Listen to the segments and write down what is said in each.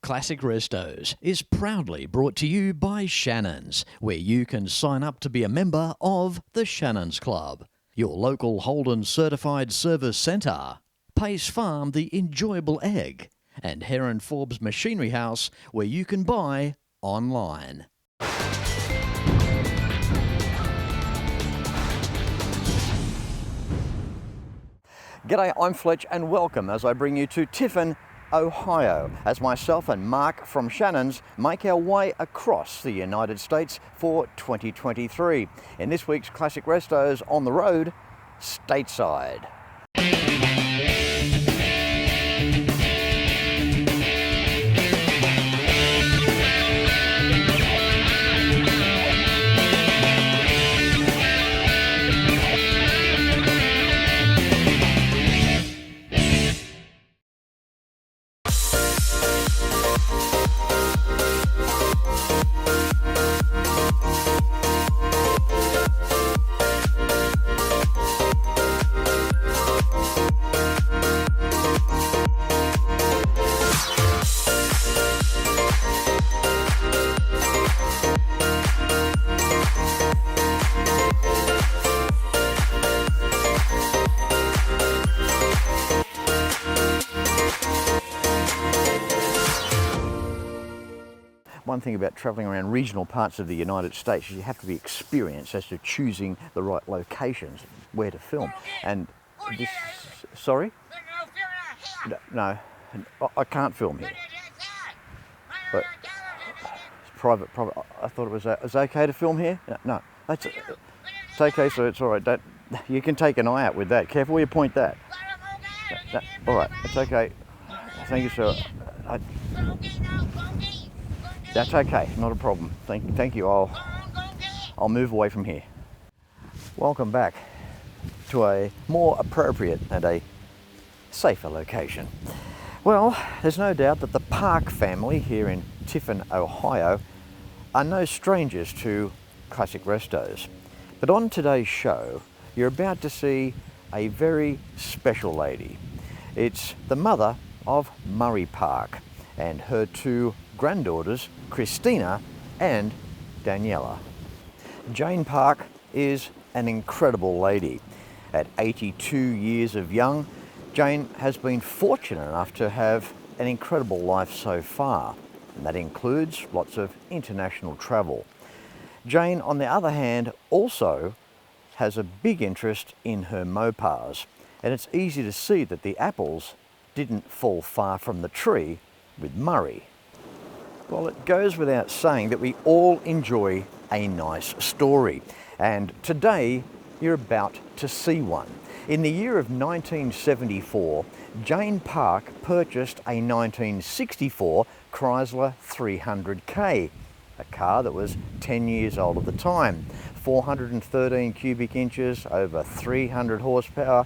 Classic Restos is proudly brought to you by Shannons, where you can sign up to be a member of the Shannons Club, your local Holden certified service centre, Pace Farm the enjoyable egg, and Heron Forbes Machinery House, where you can buy online. G'day, I'm Fletch and welcome as I bring you to Tiffin, Ohio, as myself and Mark from Shannons make our way across the United States for 2023. In this week's Classic Restos on the road, stateside. One thing about travelling around regional parts of the United States is you have to be experienced as to choosing the right locations where to film. And this, sorry? No, I can't film here. But it's private. I thought it was okay to film here. No, it's okay, so it's all right. You can take an eye out with that. Careful where you point that. All right, it's okay. Thank you, sir. That's okay, not a problem. Thank you. I'll move away from here. Welcome back to a more appropriate and a safer location. Well, there's no doubt that the Park family here in Tiffin, Ohio, are no strangers to Classic Restos. But on today's show, you're about to see a very special lady. It's the mother of Murray Park and her two granddaughters, Christina and Daniella. Jane Park is an incredible lady. At 82 years of young, Jane has been fortunate enough to have an incredible life so far, and that includes lots of international travel. Jane, on the other hand, also has a big interest in her Mopars, and it's easy to see that the apples didn't fall far from the tree with Murray. Well, it goes without saying that we all enjoy a nice story, and today you're about to see one. In the year of 1974, Jane Park purchased a 1964 Chrysler 300K, a car that was 10 years old at the time, 413 cubic inches, over 300 horsepower.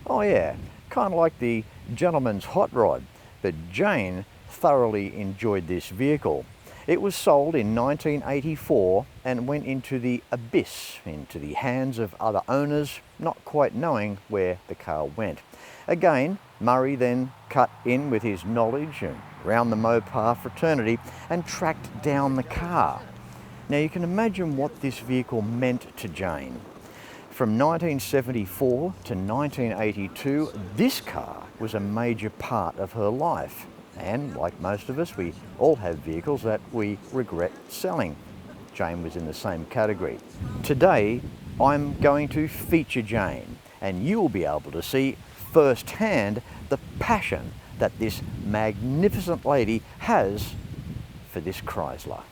Oh yeah, kind of like the gentleman's hot rod, but Jane thoroughly enjoyed this vehicle. It was sold in 1984 and went into the abyss, into the hands of other owners, not quite knowing where the car went. Again, Murray then cut in with his knowledge around the Mopar fraternity and tracked down the car. Now you can imagine what this vehicle meant to Jane. From 1974 to 1982, this car was a major part of her life. And like most of us, we all have vehicles that we regret selling. Jane was in the same category. Today, I'm going to feature Jane, and you'll be able to see firsthand the passion that this magnificent lady has for this Chrysler.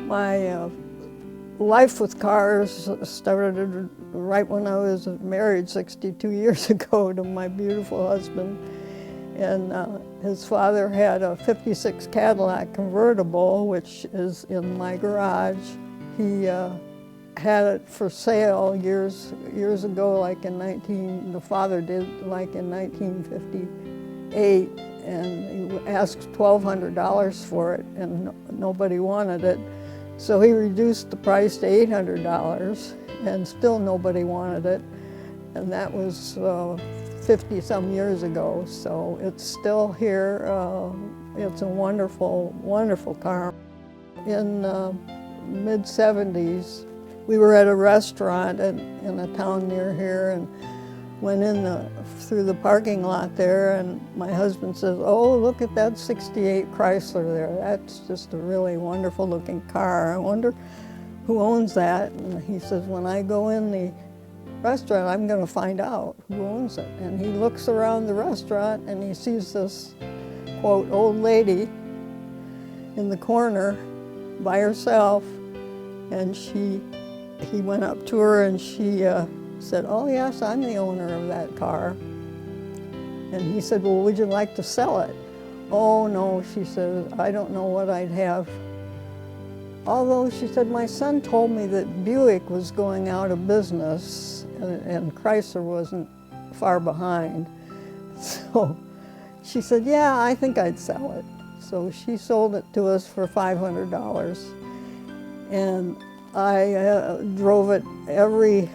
My life with cars started right when I was married 62 years ago to my beautiful husband. And his father had a '56 Cadillac Convertible, which is in my garage. He had it for sale years ago, like the father did, like in 1958, and he asked $1,200 for it, and nobody wanted it. So he reduced the price to $800, and still nobody wanted it. And that was 50-some years ago, so it's still here. It's a wonderful, wonderful car. In mid-70s, we were at a restaurant in a town near here and went in through the parking lot there, and my husband says, "Oh, look at that 68 Chrysler there. That's just a really wonderful looking car. I wonder who owns that?" And he says, "When I go in the restaurant, I'm going to find out who owns it." And he looks around the restaurant and he sees this, quote, old lady in the corner by herself, and he went up to her and she said, "Oh yes, I'm the owner of that car." And he said, "Well, would you like to sell it?" "Oh no," she said, "I don't know what I'd have." Although she said, "My son told me that Buick was going out of business and Chrysler wasn't far behind." So she said, "Yeah, I think I'd sell it." So she sold it to us for $500. And I drove it every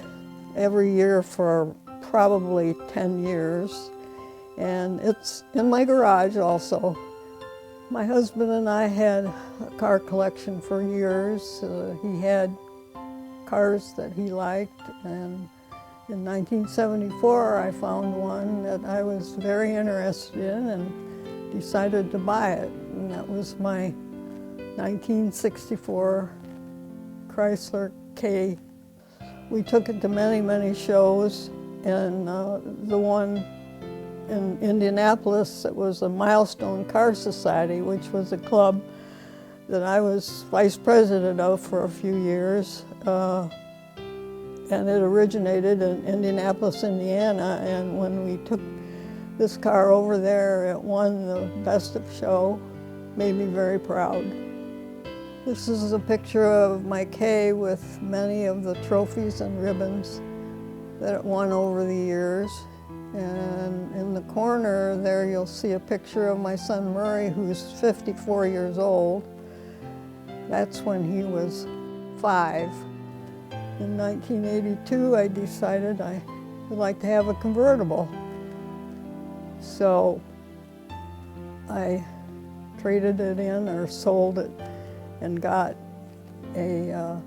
year for probably 10 years. And it's in my garage also. My husband and I had a car collection for years. He had cars that he liked, and in 1974 I found one that I was very interested in and decided to buy it. And that was my 1964 Chrysler K. We took it to many, many shows, and the one in Indianapolis, it was a Milestone Car Society, which was a club that I was vice president of for a few years. And it originated in Indianapolis, Indiana, and when we took this car over there, it won the Best of Show. Made me very proud. This is a picture of my K with many of the trophies and ribbons that it won over the years. And in the corner there you'll see a picture of my son Murray, who's 54 years old. That's when he was 5. In 1982 I decided I would like to have a convertible. So I traded it in or sold it and got a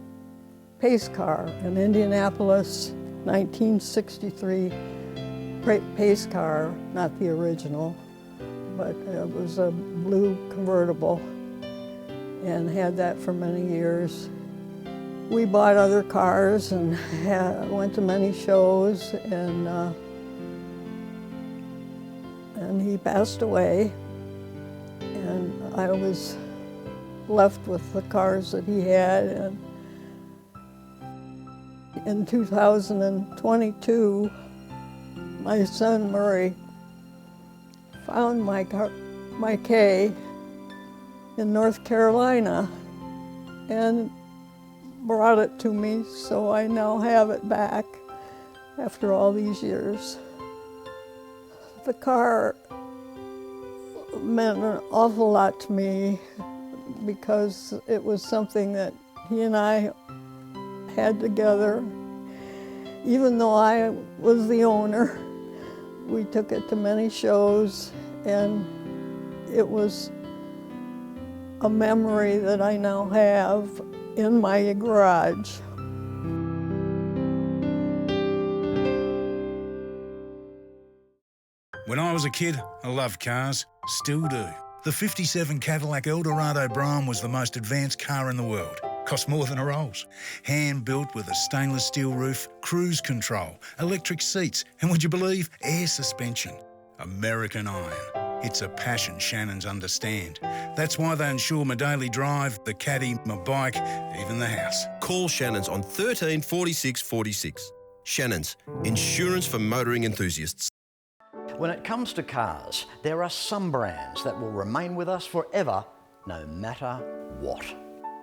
Pace car, an Indianapolis 1963 Pace car, not the original, but it was a blue convertible, and had that for many years. We bought other cars and went to many shows, and he passed away, and I was left with the cars that he had. And in 2022, my son Murray found my K in North Carolina and brought it to me, so I now have it back after all these years. The car meant an awful lot to me because it was something that he and I had together. Even though I was the owner, we took it to many shows, and it was a memory that I now have in my garage. When I was a kid, I loved cars, still do. The '57 Cadillac Eldorado Brougham was the most advanced car in the world. Cost more than a Rolls. Hand-built with a stainless steel roof, cruise control, electric seats, and would you believe, air suspension. American iron. It's a passion Shannons understand. That's why they insure my daily drive, the caddy, my bike, even the house. Call Shannons on 13 46 46. Shannons, insurance for motoring enthusiasts. When it comes to cars, there are some brands that will remain with us forever, no matter what.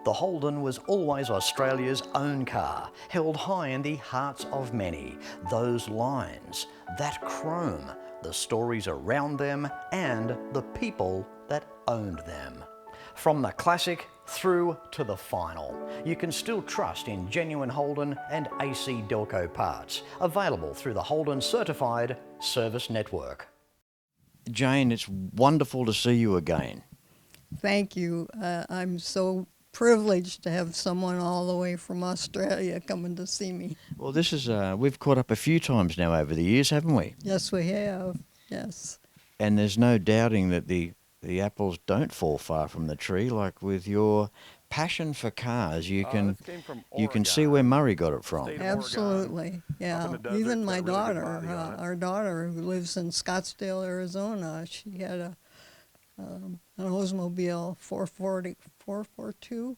The Holden was always Australia's own car, held high in the hearts of many. Those lines, that chrome, the stories around them, and the people that owned them. From the classic through to the final. You can still trust in genuine Holden and AC Delco parts, available through the Holden Certified Service Network. Jane, it's wonderful to see you again. Thank you. I'm so privileged to have someone all the way from Australia coming to see me. Well, this is, we've caught up a few times now over the years, haven't we? Yes, we have. Yes. And there's no doubting that the apples don't fall far from the tree. Like with your passion for cars, you can see where Murray got it from. Absolutely. Yeah. Even my daughter, our daughter who lives in Scottsdale, Arizona, she had an Oldsmobile 442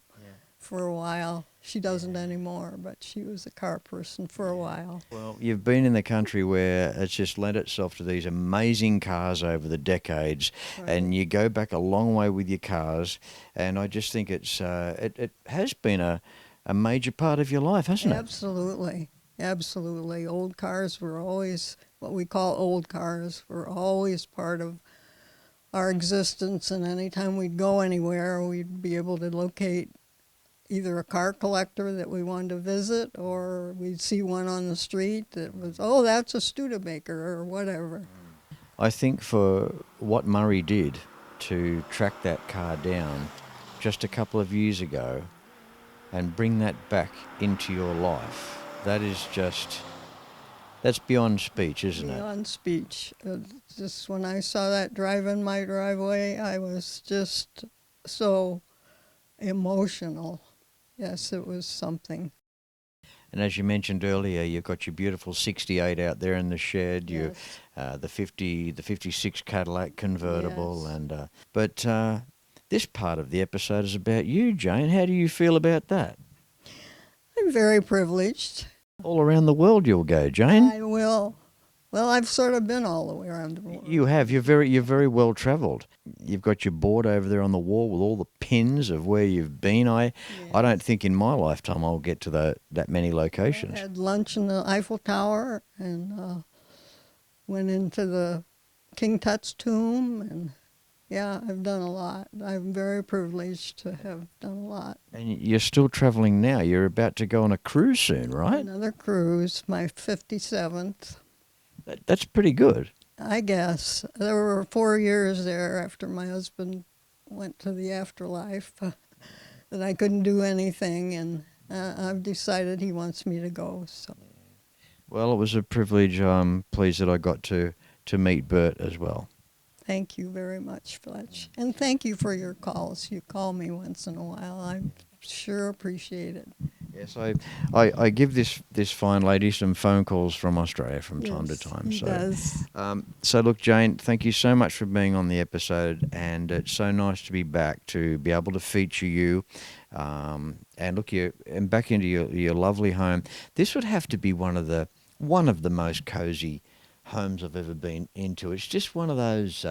for a while. She doesn't anymore, but she was a car person for a while. Well, you've been in the country where it's just lent itself to these amazing cars over the decades, and you go back a long way with your cars, and I just think it's it has been a major part of your life, hasn't it? Absolutely. Absolutely. Old cars were always, what we call old cars, were always part of our existence, and anytime we'd go anywhere, we'd be able to locate either a car collector that we wanted to visit, or we'd see one on the street that was, oh, that's a Studebaker or whatever. I think for what Murray did to track that car down just a couple of years ago and bring that back into your life, that is just, that's beyond speech, isn't it? Beyond speech. Just when I saw that drive in my driveway, I was just so emotional. Yes, it was something. And as you mentioned earlier, you've got your beautiful 68 out there in the shed. Yes. The 56 Cadillac Convertible, Yes. and but this part of the episode is about you, Jane. How do you feel about that? I'm very privileged. All around the world you'll go, Jane. I will. Well, I've sort of been all the way around the world. You have. You're very well travelled. You've got your board over there on the wall with all the pins of where you've been. I don't think in my lifetime I'll get to that many locations. I had lunch in the Eiffel Tower and went into the King Tut's tomb, and yeah, I've done a lot. I'm very privileged to have done a lot. And you're still travelling now. You're about to go on a cruise soon, right? Another cruise, my 57th. That's pretty good. I guess. There were 4 years there after my husband went to the afterlife that I couldn't do anything, and I've decided he wants me to go. So. Well, it was a privilege. I'm pleased that I got to meet Bert as well. Thank you very much, Fletch. And thank you for your calls. You call me once in a while. I sure appreciate it. Yes, I give this fine lady some phone calls from Australia from time to time. He does. So look, Jane, thank you so much for being on the episode, and it's so nice to be back to be able to feature you, and look you and back into your lovely home. This would have to be one of the most cozy homes I've ever been into. It's just one of those.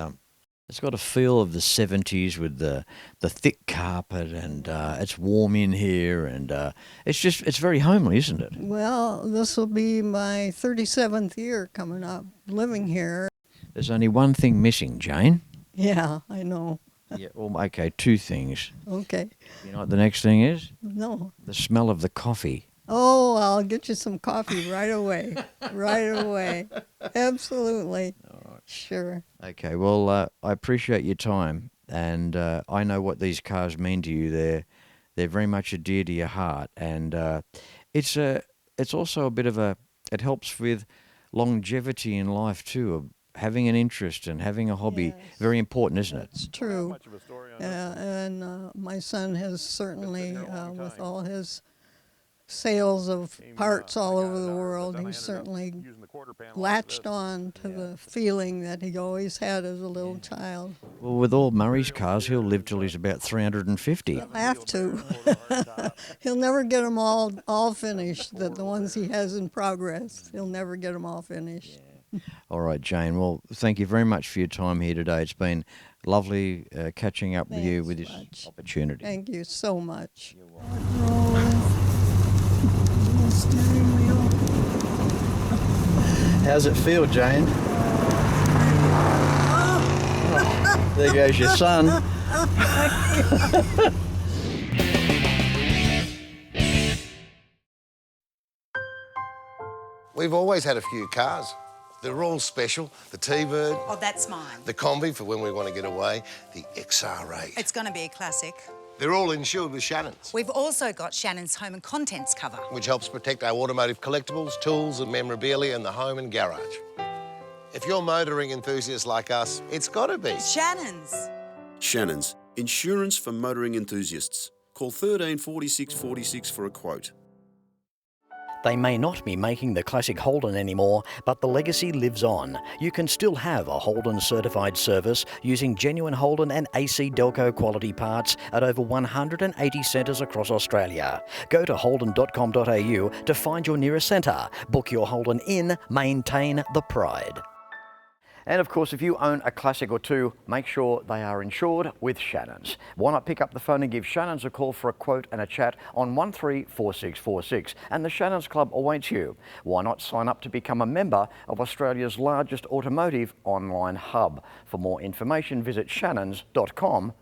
It's got a feel of the 70s with the thick carpet, and it's warm in here, and it's very homely, isn't it? Well, this will be my 37th year coming up living here. There's only one thing missing, Jane. Yeah, I know. Yeah, well, okay, two things. Okay. You know what the next thing is? No. The smell of the coffee. Oh, I'll get you some coffee right away. Right away. Absolutely. All right. Sure. Okay, well, I appreciate your time, and I know what these cars mean to you. They're very much dear to your heart, and it's also a bit of it helps with longevity in life too, of having an interest and having a hobby. Yes. Very important, isn't it? It's true. And my son has certainly, with all his sales of parts all over the world, he's certainly latched on to the feeling that he always had as a little child. Well, with all Murray's cars, he'll live till he's about 350. He'll have to. He'll never get them all finished, the ones he has in progress. He'll never get them all finished. All right, Jane. Well, thank you very much for your time here today. It's been lovely catching up with you with this opportunity. Thank you so much. How's it feel, Jane? There goes your son. We've always had a few cars. They're all special. The T-Bird. Oh, that's mine. The Combi for when we want to get away. The XR8. It's going to be a classic. They're all insured with Shannons, We've also got Shannon's home and contents cover. which helps protect our automotive collectibles, tools and memorabilia in the home and garage. If you're motoring enthusiasts like us, it's got to be. Shannon's. Shannons, insurance for motoring enthusiasts. Call 13 46 46 for a quote. They may not be making the classic Holden anymore, but the legacy lives on. You can still have a Holden certified service using genuine Holden and AC Delco quality parts at over 180 centres across Australia. Go to holden.com.au to find your nearest centre. Book your Holden in, maintain the pride. And of course, if you own a classic or two, make sure they are insured with Shannons. Why not pick up the phone and give Shannons a call for a quote and a chat on 134646, and the Shannons Club awaits you. Why not sign up to become a member of Australia's largest automotive online hub? For more information, visit shannons.com.au.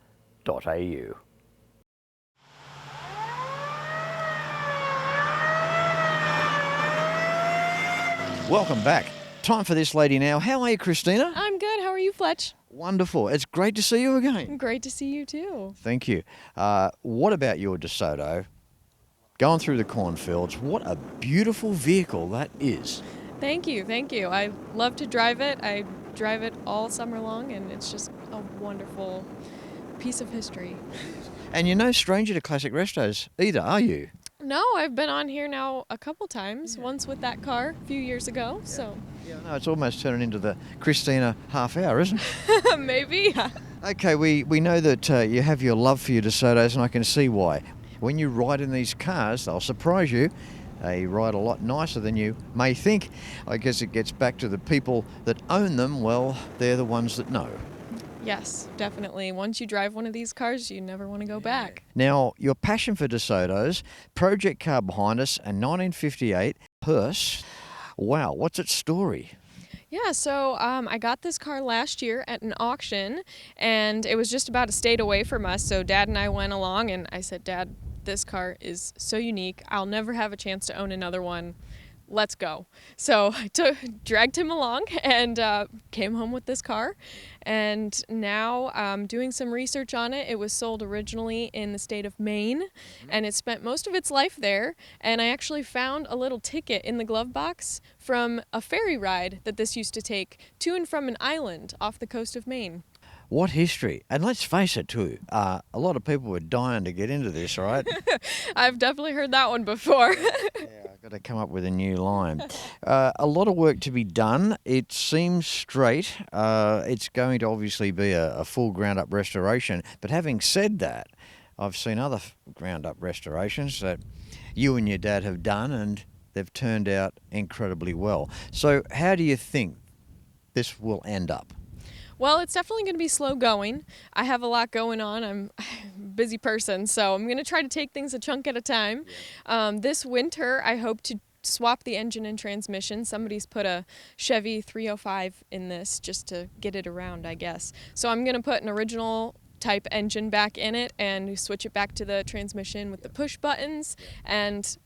Welcome back. Time for this lady now. How are you, Christina? I'm good. How are you, Fletch? Wonderful. It's great to see you again. Great to see you too. Thank you. What about your DeSoto? Going through the cornfields, what a beautiful vehicle that is. Thank you. Thank you. I love to drive it. I drive it all summer long, and it's just a wonderful piece of history. And you're no stranger to classic restos either, are you? No, I've been on here now a couple times, once with that car a few years ago, so. Yeah, no, it's almost turning into the Christina half hour, isn't it? Maybe. Okay, we know that you have your love for your DeSotos, and I can see why. When you ride in these cars, they'll surprise you. They ride a lot nicer than you may think. I guess it gets back to the people that own them. Well, they're the ones that know. Yes, definitely. Once you drive one of these cars, you never want to go back. Now, your passion for DeSotos, project car behind us, a 1958 hearse. Wow, what's its story? Yeah, so I got this car last year at an auction, and it was just about a state away from us, so Dad and I went along, and I said, Dad, this car is so unique. I'll never have a chance to own another one. Let's go. So I dragged him along and came home with this car. And now doing some research on it. It was sold originally in the state of Maine, and it spent most of its life there. And I actually found a little ticket in the glove box from a ferry ride that this used to take to and from an island off the coast of Maine. What history. And let's face it too, a lot of people were dying to get into this, right? I've definitely heard that one before. Yeah, I've got to come up with a new line. A lot of work to be done. It seems straight. It's going to obviously be a full ground-up restoration. But having said that, I've seen other ground-up restorations that you and your dad have done, and they've turned out incredibly well. So how do you think this will end up? Well, it's definitely going to be slow going. I have a lot going on. I'm a busy person, so I'm going to try to take things a chunk at a time. This winter, I hope to swap the engine and transmission. Somebody's put a Chevy 305 in this just to get it around, I guess. So I'm going to put an original type engine back in it and switch it back to the transmission with the push buttons. And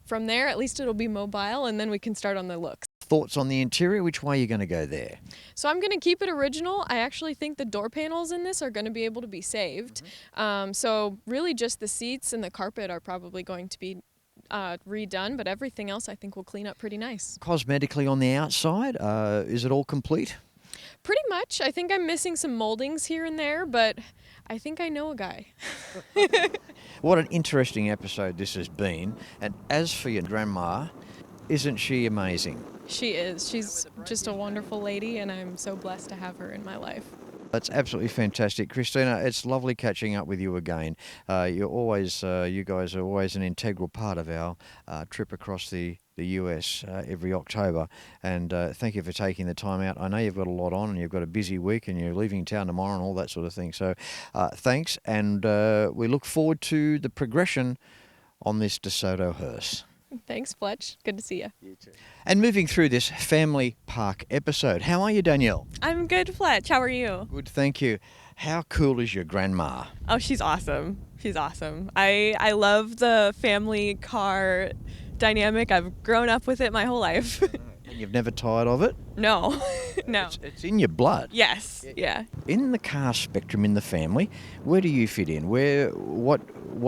from there, at least it'll be mobile, and then we can start on the looks. Thoughts on the interior? Which way are you going to go there? So I'm going to keep it original. I actually think the door panels in this are going to be able to be saved. So really just the seats and the carpet are probably going to be redone, but everything else I think will clean up pretty nice. Cosmetically on the outside, is it all complete? Pretty much. I think I'm missing some moldings here and there, but I think I know a guy. What an interesting episode this has been. And as for your grandma, isn't she amazing? She is. She's just a wonderful lady, and I'm so blessed to have her in my life. That's absolutely fantastic. Christina, it's lovely catching up with you again. You guys are always an integral part of our trip across the US every October. And thank you for taking the time out. I know you've got a lot on and you've got a busy week and you're leaving town tomorrow and all that sort of thing. So thanks. And we look forward to the progression on this DeSoto hearse. Thanks, Fletch. Good to see you. You too. And moving through this family park episode, how are you, Danielle? I'm good, Fletch. How are you? Good, thank you. How cool is your grandma? Oh, she's awesome. She's awesome. I love the family car dynamic. I've grown up with it my whole life. And you've never tired of it? No, no. It's in your blood. Yes, yeah. In the car spectrum in the family, where do you fit in? What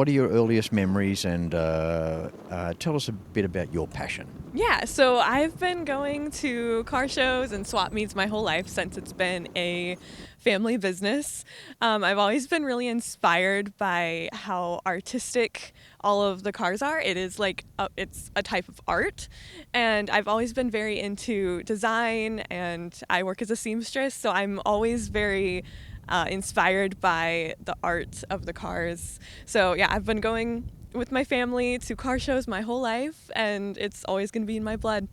are your earliest memories, and tell us a bit about your passion. Yeah, so I've been going to car shows and swap meets my whole life since it's been a family business. I've always been really inspired by how artistic all of the cars are. It is like it's a type of art, and I've always been very into design, and I work as a seamstress, so I'm always very inspired by the art of the cars. So yeah, I've been going with my family to car shows my whole life, and it's always going to be in my blood.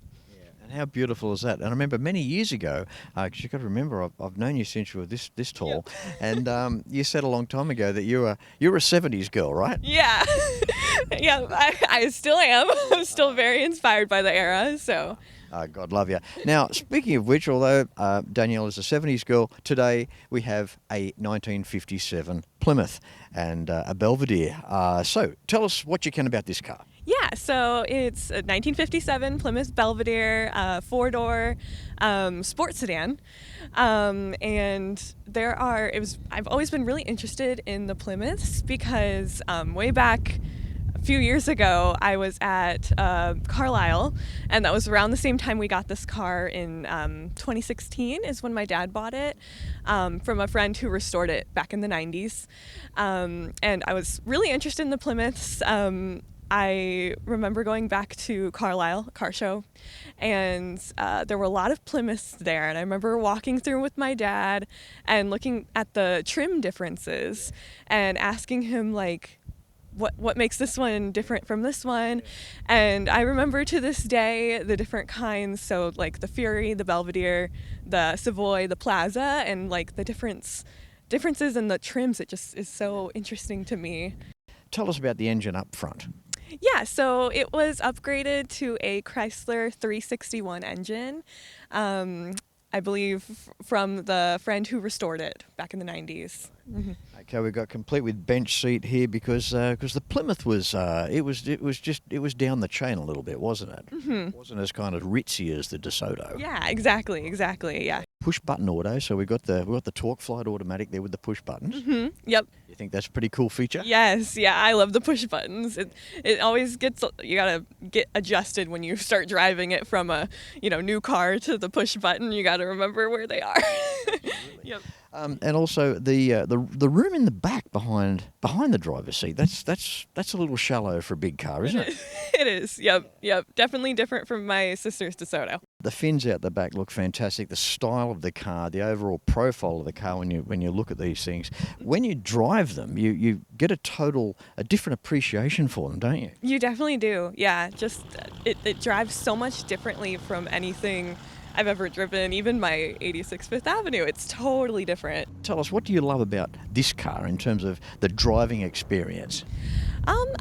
And how beautiful is that? And I remember many years ago, because you've got to remember, I've known you since you were this tall, and you said a long time ago that you're a 70s girl, right? Yeah. Yeah, I still am. I'm still very inspired by the era, so. God love you. Now, speaking of which, although Danielle is a 70s girl, today we have a 1957 Plymouth and a Belvedere. So tell us what you can about this car. Yeah, so it's a 1957 Plymouth Belvedere, four-door sports sedan, and I've always been really interested in the Plymouths because way back a few years ago, I was at Carlisle, and that was around the same time we got this car in 2016 is when my dad bought it from a friend who restored it back in the 90s. And I was really interested in the Plymouths. I remember going back to Carlisle car show, and there were a lot of Plymouths there, and I remember walking through with my dad and looking at the trim differences and asking him, like, what makes this one different from this one. And I remember to this day the different kinds, so like the Fury, the Belvedere, the Savoy, the Plaza, and like the differences in the trims. It just is so interesting to me. Tell us about the engine up front. Yeah, so it was upgraded to a Chrysler 361 engine, I believe from the friend who restored it back in the 90s. Mm-hmm. Okay, we've got complete with bench seat here because the Plymouth was it was down the chain a little bit, wasn't it? Mm-hmm. It wasn't as kind of ritzy as the DeSoto. Yeah, exactly, yeah. Push button auto, so we got the Torque Flight automatic there with the push buttons. Mm-hmm. Yep. You think that's a pretty cool feature? Yes, yeah, I love the push buttons. It always you gotta get adjusted when you start driving it from a new car to the push button. You gotta remember where they are. Yep. And also the room in the back behind the driver's seat. That's a little shallow for a big car, isn't it? It is. Yep. Definitely different from my sister's DeSoto. The fins out the back look fantastic. The style of the car, the overall profile of the car. When you look at these things, when you drive them, you get a different appreciation for them, don't you? You definitely do. Yeah. Just it drives so much differently from anything I've ever driven, even my 86 Fifth Avenue. It's totally different. Tell us, what do you love about this car in terms of the driving experience?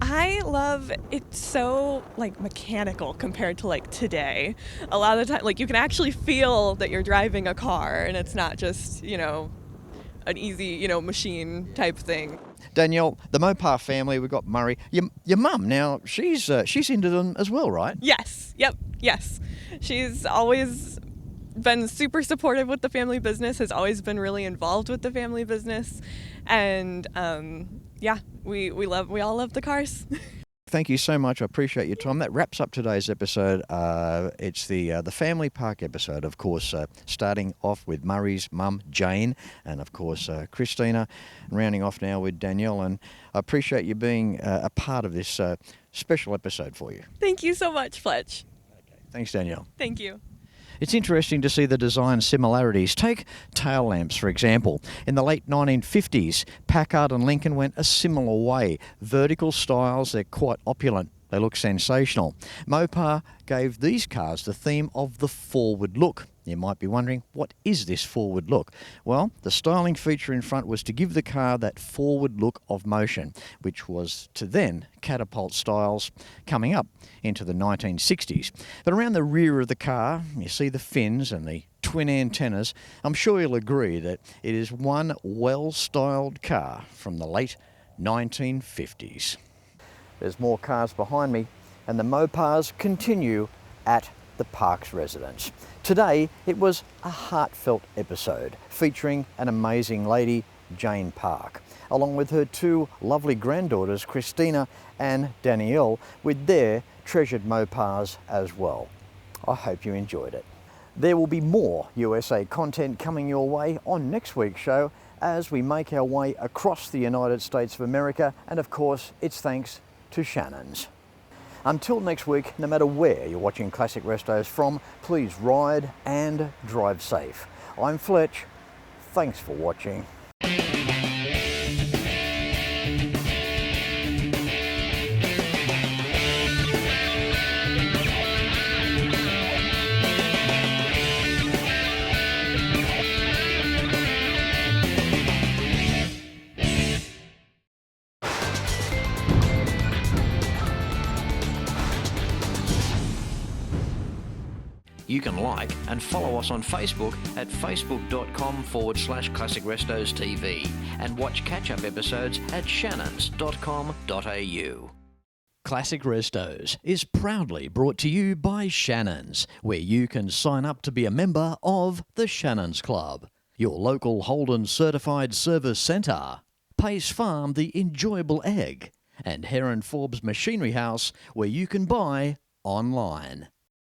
I love it's so like mechanical compared to like today. A lot of the time, like you can actually feel that you're driving a car, and it's not just an easy machine type thing. Danielle, the Mopar family, we've got Murray. Your mum now, she's into them as well, right? Yes. Yep. Yes. She's always been super supportive with the family business, has always been really involved with the family business, and yeah, we all love the cars. Thank you so much. I appreciate your time. That wraps up today's episode. It's the Family Park episode, of course, starting off with Murray's mum, Jane, and, of course, Christina, and rounding off now with Danielle. And I appreciate you being a part of this special episode for you. Thank you so much, Fletch. Okay. Thanks, Danielle. Thank you. It's interesting to see the design similarities. Take tail lamps, for example. In the late 1950s, Packard and Lincoln went a similar way. Vertical styles, they're quite opulent. They look sensational. Mopar gave these cars the theme of the forward look. You might be wondering, what is this forward look? Well, the styling feature in front was to give the car that forward look of motion, which was to then catapult styles coming up into the 1960s. But around the rear of the car, you see the fins and the twin antennas. I'm sure you'll agree that it is one well-styled car from the late 1950s. There's more cars behind me and the Mopars continue at the Parks residence. Today it was a heartfelt episode featuring an amazing lady, Jane Park, along with her two lovely granddaughters, Christina and Danielle, with their treasured Mopars as well. I hope you enjoyed it. There will be more USA content coming your way on next week's show as we make our way across the United States of America, and of course it's thanks to Shannons. Until next week, no matter where you're watching Classic Restos from, please ride and drive safe. I'm Fletch. Thanks for watching. You can like and follow us on Facebook at facebook.com/Classic Restos TV and watch catch-up episodes at shannons.com.au. Classic Restos is proudly brought to you by Shannons, where you can sign up to be a member of the Shannons Club, your local Holden certified service centre, Pace Farm the enjoyable egg, and Heron Forbes Machinery House, where you can buy online.